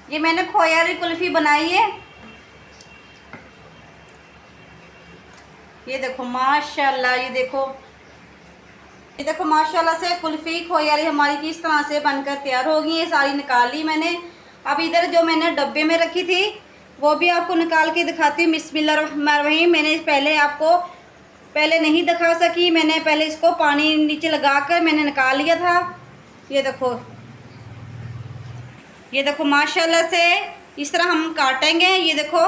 ये मैंने खोया वाली कुल्फ़ी बनाई है। ये देखो माशाल्लाह, ये देखो माशाल्लाह से कुल्फ़ी खोया वाली हमारी किस तरह से बनकर तैयार होगी। ये सारी निकाल ली मैंने। अब इधर जो मैंने डब्बे में रखी थी वो भी आपको निकाल के दिखाती हूँ। बिस्मिल्लाहिर्रहमानिर्रहीम। मैंने पहले नहीं दिखा सकी, मैंने पहले इसको पानी नीचे लगाकर मैंने निकाल लिया था। ये देखो माशाल्लाह से इस तरह हम काटेंगे। ये देखो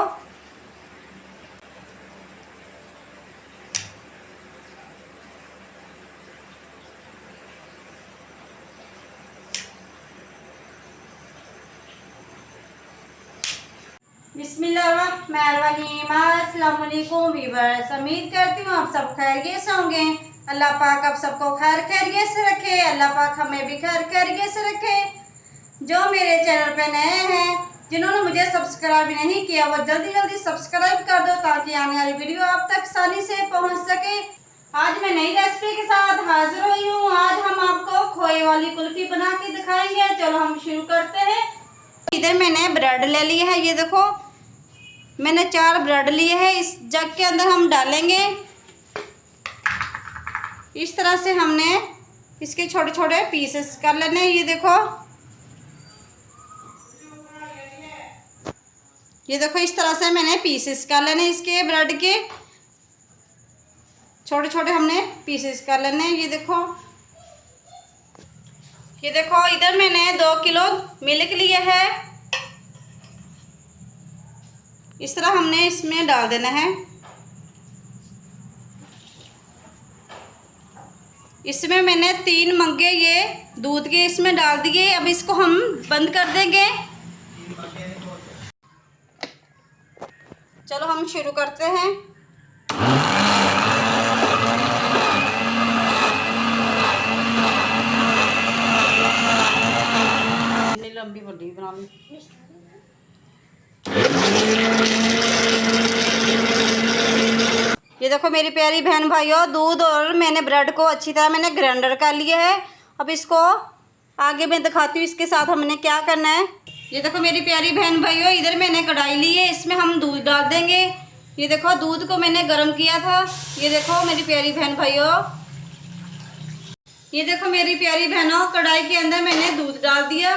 बिस्मिल्लाहिर्रहमानिर्रहीम। अस्सलाम वालेकुम वीवर्स, उम्मीद करती हूँ आप सब खैरियत से होंगे। अल्लाह पाक आप सबको खैरियत से रखे। अल्लाह पाक हमें भी खैरियत से रखे। जो मेरे चैनल पे नए हैं, जिन्होंने मुझे सब्सक्राइब नहीं किया, वो जल्दी जल्दी सब्सक्राइब कर दो ताकि आने वाली वीडियो आप तक आसानी से पहुंच सके। आज मैं नई रेसिपी के साथ हाजिर हुई हूँ। आज हम आपको खोए वाली कुल्फी बना के दिखाएंगे। चलो हम शुरू करते हैं। इधर मैंने ब्रेड ले ली है। ये देखो मैंने 4 ब्रेड लिए हैं। इस जग के अंदर हम डालेंगे। इस तरह से हमने इसके छोटे छोटे पीसेस कर लेने हैं। ये देखो इस तरह से मैंने पीसेस कर लेने हैं। इसके ब्रेड के छोटे छोटे हमने पीसेस कर लेने हैं। ये देखो इधर मैंने 2 किलो मिल्क लिया है। इस तरह हमने इसमें डाल देना है। इसमें मैंने 3 मग्गे ये दूध के इसमें डाल दिए। अब इसको हम बंद कर देंगे। चलो हम शुरू करते हैं। लंबी बड़ी बना ली। ये देखो मेरी प्यारी बहन भाइयों, दूध और मैंने ब्रेड को अच्छी तरह मैंने ग्राइंडर कर लिया है। अब इसको आगे मैं दिखाती हूँ इसके साथ हमने क्या करना है। ये देखो मेरी प्यारी बहन भाइयों, इधर मैंने कढ़ाई ली है। इसमें हम दूध डाल देंगे। ये देखो दूध को मैंने गर्म किया था। ये देखो मेरी प्यारी बहन भाइयों, ये देखो मेरी प्यारी बहनों, कढ़ाई के अंदर मैंने दूध डाल दिया।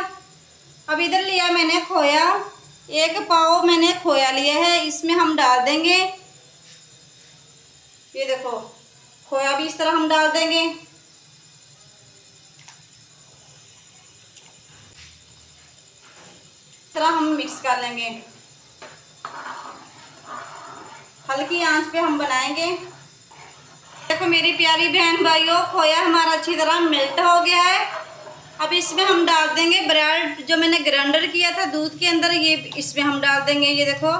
अब इधर लिया मैंने खोया, 1 पाव मैंने खोया लिया है। इसमें हम डाल देंगे। ये देखो खोया भी इस तरह हम डाल देंगे। इस तरह हम मिक्स कर लेंगे। हल्की आंच पे हम बनाएंगे। देखो मेरी प्यारी बहन भाइयों, खोया हमारा अच्छी तरह मेल्ट हो गया है। अब इसमें हम डाल देंगे ब्रेड जो मैंने ग्राइंडर किया था दूध के अंदर। ये इसमें हम डाल देंगे। ये देखो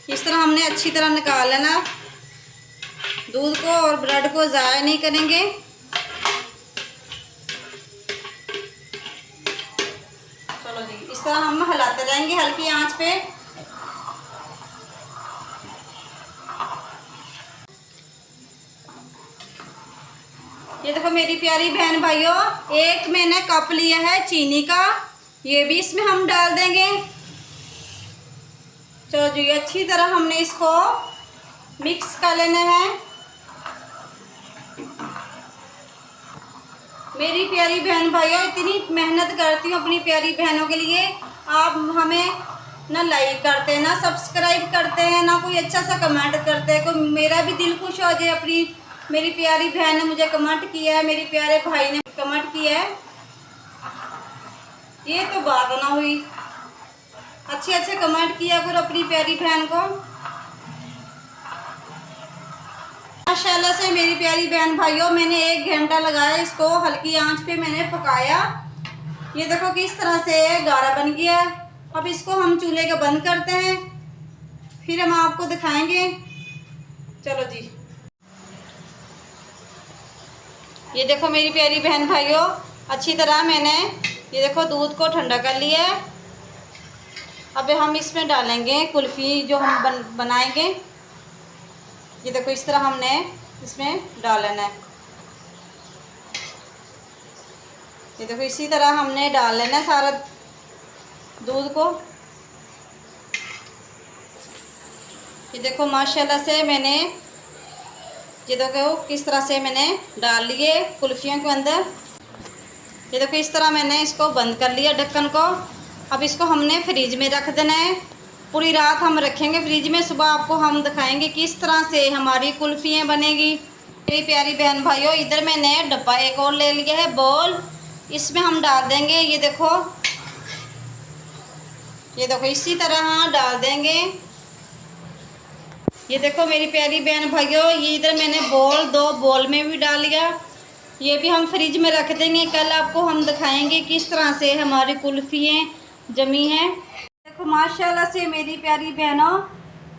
इस तरह हमने अच्छी तरह निकाल लेना। दूध को और ब्रेड को ज़ाया नहीं करेंगे। चलो जी, इस तरह हम हिलाते रहेंगे हल्की आंच पे। ये देखो मेरी प्यारी बहन भाइयों, 1 मैंने कप लिया है चीनी का। ये भी इसमें हम डाल देंगे। चलो जी, अच्छी तरह हमने इसको मिक्स कर लेना है। मेरी प्यारी बहन भाइयों, इतनी मेहनत करती हूँ अपनी प्यारी बहनों के लिए। आप हमें ना लाइक करते हैं, ना सब्सक्राइब करते हैं, ना कोई अच्छा सा कमेंट करते हैं। कोई मेरा भी दिल खुश हो जाए। मेरी प्यारी बहन ने मुझे कमेंट किया है, मेरे प्यारे भाई ने कमेंट किया है। ये तो बात ना हुई। अच्छे कमेंट किया करो अपनी प्यारी बहन को। माशाल्लाह से मेरी प्यारी बहन भाइयों, मैंने 1 घंटा लगाया इसको हल्की आंच पे मैंने पकाया। ये देखो किस तरह से गाढ़ा बन गया। अब इसको हम चूल्हे को बंद करते हैं, फिर हम आपको दिखाएंगे। चलो जी, ये देखो मेरी प्यारी बहन भाइयों, अच्छी तरह मैंने ये देखो दूध को ठंडा कर लिया है। अब हम इसमें डालेंगे कुल्फ़ी जो हम बनाएंगे। ये देखो इस तरह हमने इसमें डाल लेना है। ये देखो इसी तरह हमने डाल लेना है सारा दूध को। ये देखो माशाल्लाह से मैंने ये देखो किस तरह से मैंने डाल लिए कुल्फ़ियों के अंदर। ये देखो इस तरह मैंने इसको बंद कर लिया ढक्कन को। अब इसको हमने फ्रिज में रख देना है। पूरी रात हम रखेंगे फ्रिज में, सुबह आपको हम दिखाएंगे किस तरह से हमारी कुल्फ़ियाँ बनेगी। मेरी प्यारी बहन भाइयों, इधर मैंने डब्बा एक और ले लिया है बोल, इसमें हम डाल देंगे। ये देखो इसी तरह डाल देंगे। ये देखो मेरी प्यारी बहन भाइयों, ये इधर मैंने बोल 2 बोल में भी डाल लिया। ये भी हम फ्रिज में रख देंगे। कल आपको हम दिखाएंगे किस तरह से हमारी कुल्फ़ियाँ जमी हैं। देखो माशाल्लाह से मेरी प्यारी बहनों,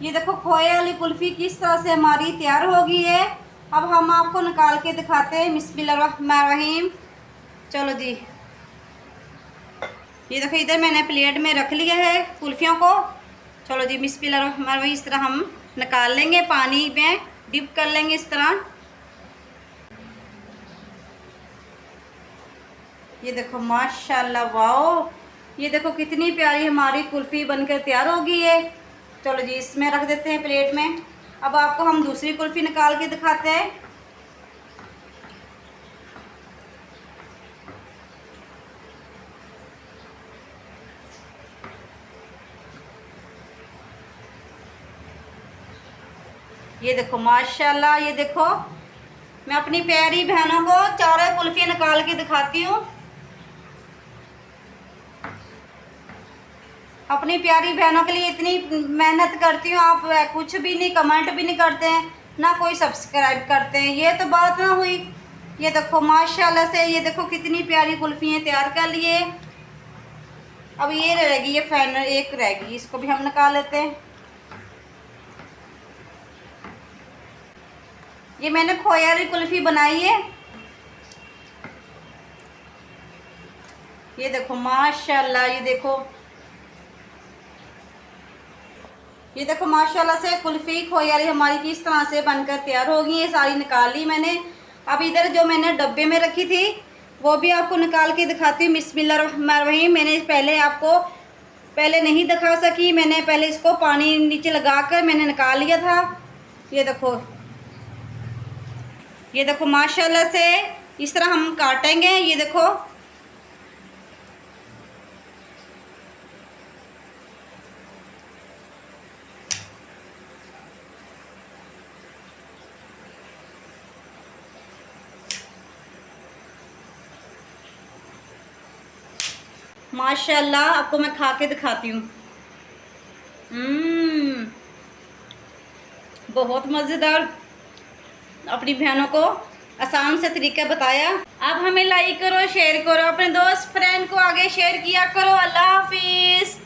ये देखो खोए वाली कुल्फ़ी किस तरह से हमारी तैयार हो गई है। अब हम आपको निकाल के दिखाते हैं। बिस्मिल्लाहिर्रहमानिर्रहीम। चलो जी, ये देखो इधर मैंने प्लेट में रख लिया है कुल्फ़ियों को। चलो जी बिस्मिल्लाहिर्रहमानिर्रहीम। इस तरह हम निकाल लेंगे, पानी में डिप कर लेंगे इस तरह। ये देखो माशाल्लाह, वाओ, ये देखो कितनी प्यारी हमारी कुल्फ़ी बनकर तैयार हो गई है। चलो जी इसमें रख देते हैं प्लेट में। अब आपको हम दूसरी कुल्फ़ी निकाल के दिखाते हैं। ये देखो माशाल्लाह, ये देखो मैं अपनी प्यारी बहनों को चारों कुल्फ़ियाँ निकाल के दिखाती हूँ। अपनी प्यारी बहनों के लिए इतनी मेहनत करती हूँ, आप कुछ भी नहीं, कमेंट भी नहीं करते हैं, ना कोई सब्सक्राइब करते हैं। ये तो बात ना हुई। ये देखो माशाल्लाह से, ये देखो कितनी प्यारी कुल्फ़ियाँ तैयार कर लिए। अब ये रहेगी, ये फाइनल एक रहेगी, इसको भी हम निकाल लेते हैं। ये मैंने खोया वाली कुल्फ़ी बनाई है। ये देखो माशाल्लाह, ये देखो माशाल्लाह से कुल्फ़ी खोया वाली हमारी किस तरह से बनकर तैयार हो गई है। सारी निकाल ली मैंने। अब इधर जो मैंने डब्बे में रखी थी वो भी आपको निकाल के दिखाती हूँ। बिस्मिल्लाहिर्रहमानिर्रहीम। मैंने पहले नहीं दिखा सकी, मैंने पहले इसको पानी नीचे लगाकर मैंने निकाल लिया था। ये देखो माशाल्लाह से इस तरह हम काटेंगे। ये देखो माशाल्लाह, आपको मैं खा के दिखाती हूँ। बहुत मज़ेदार। अपनी बहनों को आसान से तरीका बताया। आप हमें लाइक करो, शेयर करो, अपने दोस्त फ्रेंड को आगे शेयर किया करो। अल्लाह हाफिज़।